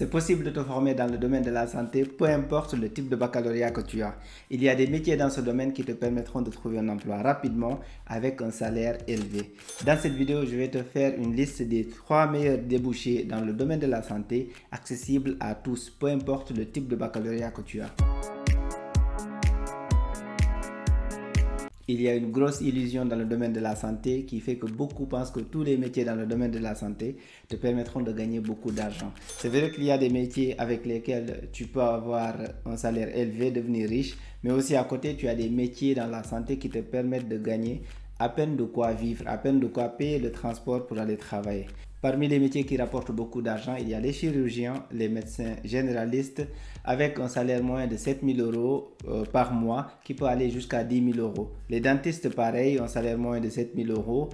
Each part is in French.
C'est possible de te former dans le domaine de la santé, peu importe le type de baccalauréat que tu as. Il y a des métiers dans ce domaine qui te permettront de trouver un emploi rapidement avec un salaire élevé. Dans cette vidéo, je vais te faire une liste des 3 meilleurs débouchés dans le domaine de la santé, accessibles à tous, peu importe le type de baccalauréat que tu as. Il y a une grosse illusion dans le domaine de la santé qui fait que beaucoup pensent que tous les métiers dans le domaine de la santé te permettront de gagner beaucoup d'argent. C'est vrai qu'il y a des métiers avec lesquels tu peux avoir un salaire élevé, devenir riche, mais aussi à côté, tu as des métiers dans la santé qui te permettent de gagner à peine de quoi vivre, à peine de quoi payer le transport pour aller travailler. Parmi les métiers qui rapportent beaucoup d'argent, il y a les chirurgiens, les médecins généralistes avec un salaire moyen de 7 000 euros par mois qui peut aller jusqu'à 10 000 euros. Les dentistes, pareil, un salaire moyen de 7 000 euros.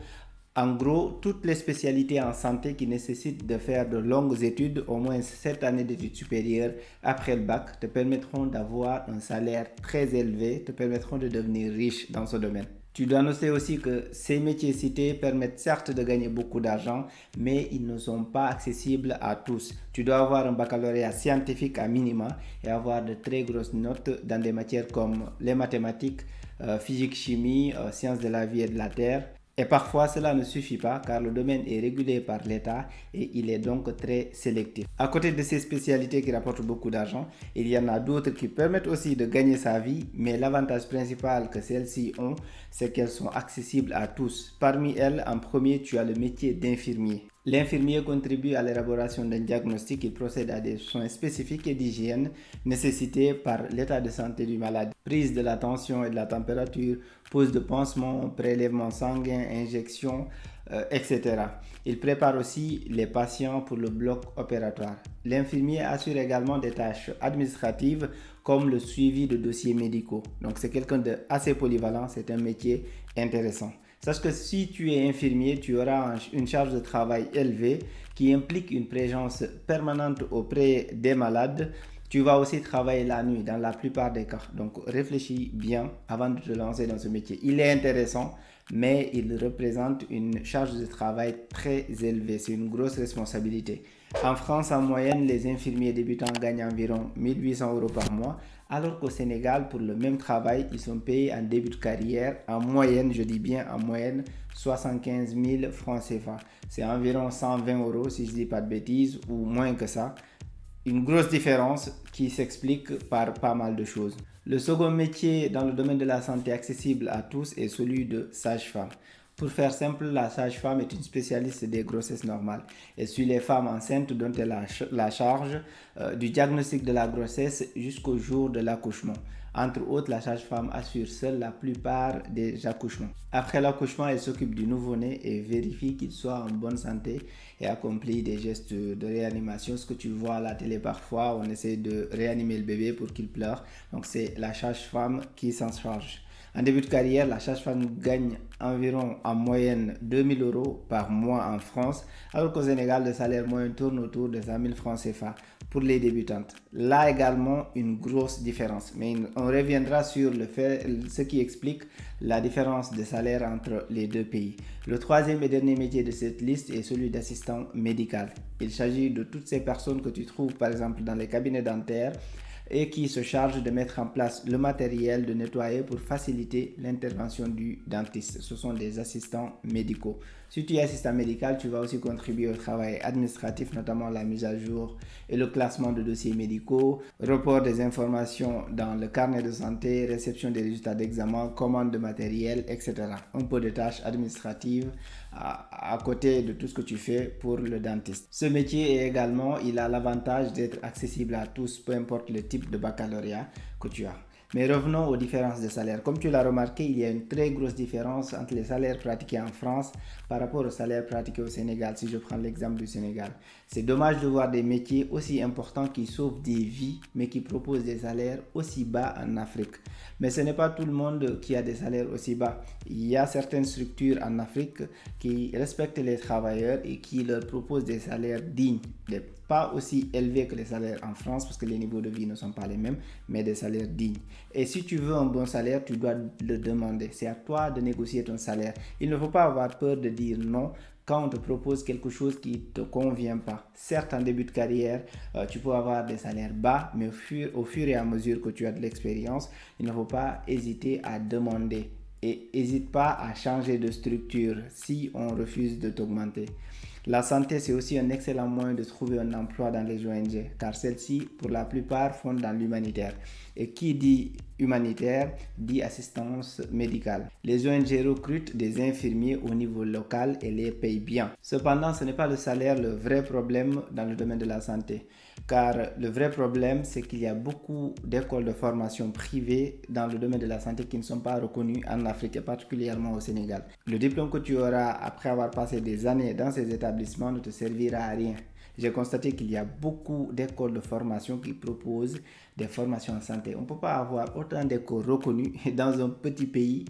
En gros, toutes les spécialités en santé qui nécessitent de faire de longues études, au moins 7 années d'études supérieures après le bac, te permettront d'avoir un salaire très élevé, te permettront de devenir riche dans ce domaine. Tu dois noter aussi que ces métiers cités permettent certes de gagner beaucoup d'argent, mais ils ne sont pas accessibles à tous. Tu dois avoir un baccalauréat scientifique à minima et avoir de très grosses notes dans des matières comme les mathématiques, physique, chimie, sciences de la vie et de la terre. Et parfois, cela ne suffit pas car le domaine est régulé par l'État et il est donc très sélectif. À côté de ces spécialités qui rapportent beaucoup d'argent, il y en a d'autres qui permettent aussi de gagner sa vie, mais l'avantage principal que celles-ci ont, c'est qu'elles sont accessibles à tous. Parmi elles, en premier, tu as le métier d'infirmier. L'infirmier contribue à l'élaboration d'un diagnostic. Il procède à des soins spécifiques et d'hygiène nécessités par l'état de santé du malade. Prise de la tension et de la température, pose de pansements, prélèvement sanguin, injection, etc. Il prépare aussi les patients pour le bloc opératoire. L'infirmier assure également des tâches administratives comme le suivi de dossiers médicaux. Donc c'est quelqu'un d'assez polyvalent, c'est un métier intéressant. Sache que si tu es infirmier, tu auras une charge de travail élevée qui implique une présence permanente auprès des malades. Tu vas aussi travailler la nuit dans la plupart des cas. Donc réfléchis bien avant de te lancer dans ce métier. Il est intéressant, mais il représente une charge de travail très élevée. C'est une grosse responsabilité. En France, en moyenne, les infirmiers débutants gagnent environ 1 800 euros par mois, alors qu'au Sénégal, pour le même travail, ils sont payés en début de carrière, en moyenne, je dis bien en moyenne, 75 000 francs CFA. C'est environ 120 euros, si je ne dis pas de bêtises, ou moins que ça. Une grosse différence qui s'explique par pas mal de choses. Le second métier dans le domaine de la santé accessible à tous est celui de sage-femme. Pour faire simple, la sage-femme est une spécialiste des grossesses normales. Elle suit les femmes enceintes dont elle a la charge du diagnostic de la grossesse jusqu'au jour de l'accouchement. Entre autres, la sage-femme assure seule la plupart des accouchements. Après l'accouchement, elle s'occupe du nouveau-né et vérifie qu'il soit en bonne santé et accomplit des gestes de réanimation. Ce que tu vois à la télé parfois, on essaie de réanimer le bébé pour qu'il pleure. Donc c'est la sage-femme qui s'en charge. En début de carrière, la sage-femme gagne environ en moyenne 2 000 euros par mois en France, alors qu'au Sénégal, le salaire moyen tourne autour de 100 000 francs CFA pour les débutantes. Là également, une grosse différence. Mais on reviendra sur ce qui explique la différence de salaire entre les deux pays. Le troisième et dernier métier de cette liste est celui d'assistant médical. Il s'agit de toutes ces personnes que tu trouves par exemple dans les cabinets dentaires et qui se charge de mettre en place le matériel, de nettoyer pour faciliter l'intervention du dentiste. Ce sont des assistants médicaux. Si tu es assistant médical, tu vas aussi contribuer au travail administratif, notamment la mise à jour et le classement de dossiers médicaux, report des informations dans le carnet de santé, réception des résultats d'examen, commande de matériel, etc. Un peu de tâches administratives à côté de tout ce que tu fais pour le dentiste. Ce métier est également, il a l'avantage d'être accessible à tous, peu importe le type de baccalauréat que tu as. Mais revenons aux différences de salaire. Comme tu l'as remarqué, il y a une très grosse différence entre les salaires pratiqués en France par rapport aux salaires pratiqués au Sénégal, si je prends l'exemple du Sénégal. C'est dommage de voir des métiers aussi importants qui sauvent des vies, mais qui proposent des salaires aussi bas en Afrique. Mais ce n'est pas tout le monde qui a des salaires aussi bas. Il y a certaines structures en Afrique qui respectent les travailleurs et qui leur proposent des salaires dignes, pas aussi élevés que les salaires en France parce que les niveaux de vie ne sont pas les mêmes, mais des salaires dignes. Et si tu veux un bon salaire, tu dois le demander. C'est à toi de négocier ton salaire. Il ne faut pas avoir peur de dire non quand on te propose quelque chose qui ne te convient pas. Certes, en début de carrière, tu peux avoir des salaires bas, mais au fur et à mesure que tu as de l'expérience, il ne faut pas hésiter à demander. Et n'hésite pas à changer de structure si on refuse de t'augmenter. La santé, c'est aussi un excellent moyen de trouver un emploi dans les ONG, car celles-ci, pour la plupart, font dans l'humanitaire. Et qui dit humanitaire, dit assistance médicale. Les ONG recrutent des infirmiers au niveau local et les payent bien. Cependant, ce n'est pas le salaire le vrai problème dans le domaine de la santé, car le vrai problème, c'est qu'il y a beaucoup d'écoles de formation privées dans le domaine de la santé qui ne sont pas reconnues en Afrique et particulièrement au Sénégal. Le diplôme que tu auras après avoir passé des années dans ces établissements ne te servira à rien. J'ai constaté qu'il y a beaucoup d'écoles de formation qui proposent des formations en santé. On ne peut pas avoir autant d'écoles reconnues dans un petit pays.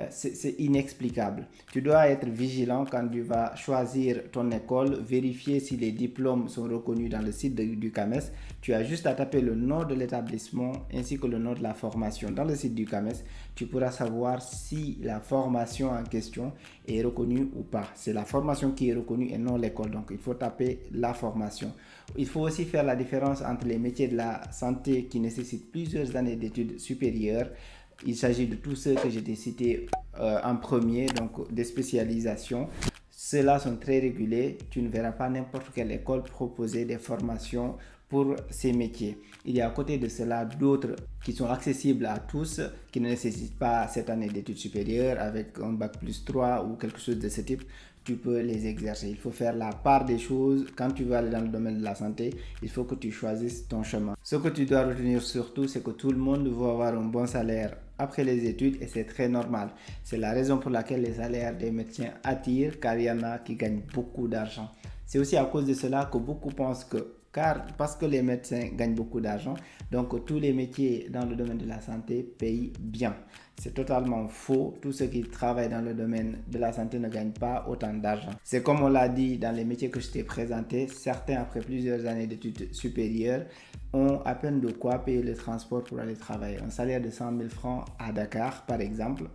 C'est inexplicable. Tu dois être vigilant quand tu vas choisir ton école, vérifier si les diplômes sont reconnus dans le site du CAMES. Tu as juste à taper le nom de l'établissement ainsi que le nom de la formation dans le site du CAMES. Tu pourras savoir si la formation en question est reconnue ou pas. C'est la formation qui est reconnue et non l'école. Donc, il faut taper la formation. Il faut aussi faire la différence entre les métiers de la santé qui nécessitent plusieurs années d'études supérieures. Il s'agit de tous ceux que j'ai cités en premier, donc des spécialisations. Ceux-là sont très régulés. Tu ne verras pas n'importe quelle école proposer des formations pour ces métiers. Il y a à côté de cela d'autres qui sont accessibles à tous, qui ne nécessitent pas cette année d'études supérieures avec un bac plus 3 ou quelque chose de ce type. Tu peux les exercer. Il faut faire la part des choses. Quand tu veux aller dans le domaine de la santé, il faut que tu choisisses ton chemin. Ce que tu dois retenir surtout, c'est que tout le monde veut avoir un bon salaire après les études et c'est très normal. C'est la raison pour laquelle les salaires des médecins attirent, car il y en a qui gagnent beaucoup d'argent. C'est aussi à cause de cela que beaucoup pensent que parce que les médecins gagnent beaucoup d'argent, donc tous les métiers dans le domaine de la santé payent bien. C'est totalement faux. Tous ceux qui travaillent dans le domaine de la santé ne gagnent pas autant d'argent. C'est comme on l'a dit dans les métiers que je t'ai présentés, certains après plusieurs années d'études supérieures ont à peine de quoi payer le transport pour aller travailler. Un salaire de 100 000 francs à Dakar, par exemple,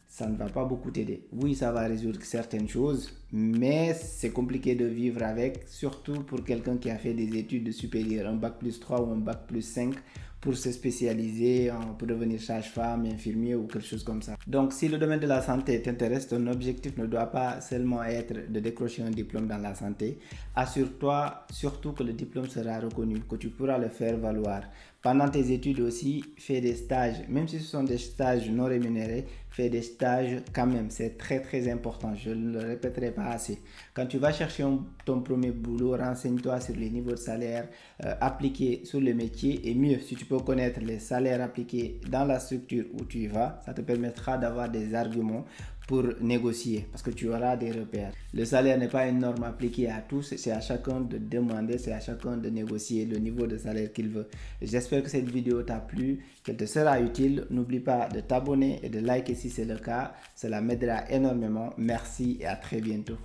ça ne va pas beaucoup t'aider. Oui, ça va résoudre certaines choses, mais c'est compliqué de vivre avec, surtout pour quelqu'un qui a fait des études supérieures, un bac plus 3 ou un bac plus 5, pour se spécialiser, pour devenir sage-femme, infirmier ou quelque chose comme ça. Donc, si le domaine de la santé t'intéresse, ton objectif ne doit pas seulement être de décrocher un diplôme dans la santé. Assure-toi surtout que le diplôme sera reconnu, que tu pourras le faire valoir. Pendant tes études aussi, fais des stages. Même si ce sont des stages non rémunérés, fais des stages quand même. C'est très très important. Je ne le répéterai pas assez. Quand tu vas chercher ton premier boulot, renseigne-toi sur les niveaux de salaire appliqués sur le métier. Et mieux, si tu peux connaître les salaires appliqués dans la structure où tu vas, ça te permettra d'avoir des arguments pour négocier parce que tu auras des repères. Le salaire n'est pas une norme appliquée à tous, c'est à chacun de demander, c'est à chacun de négocier le niveau de salaire qu'il veut. J'espère que cette vidéo t'a plu, qu'elle te sera utile. N'oublie pas de t'abonner et de liker si c'est le cas, cela m'aidera énormément. Merci et à très bientôt.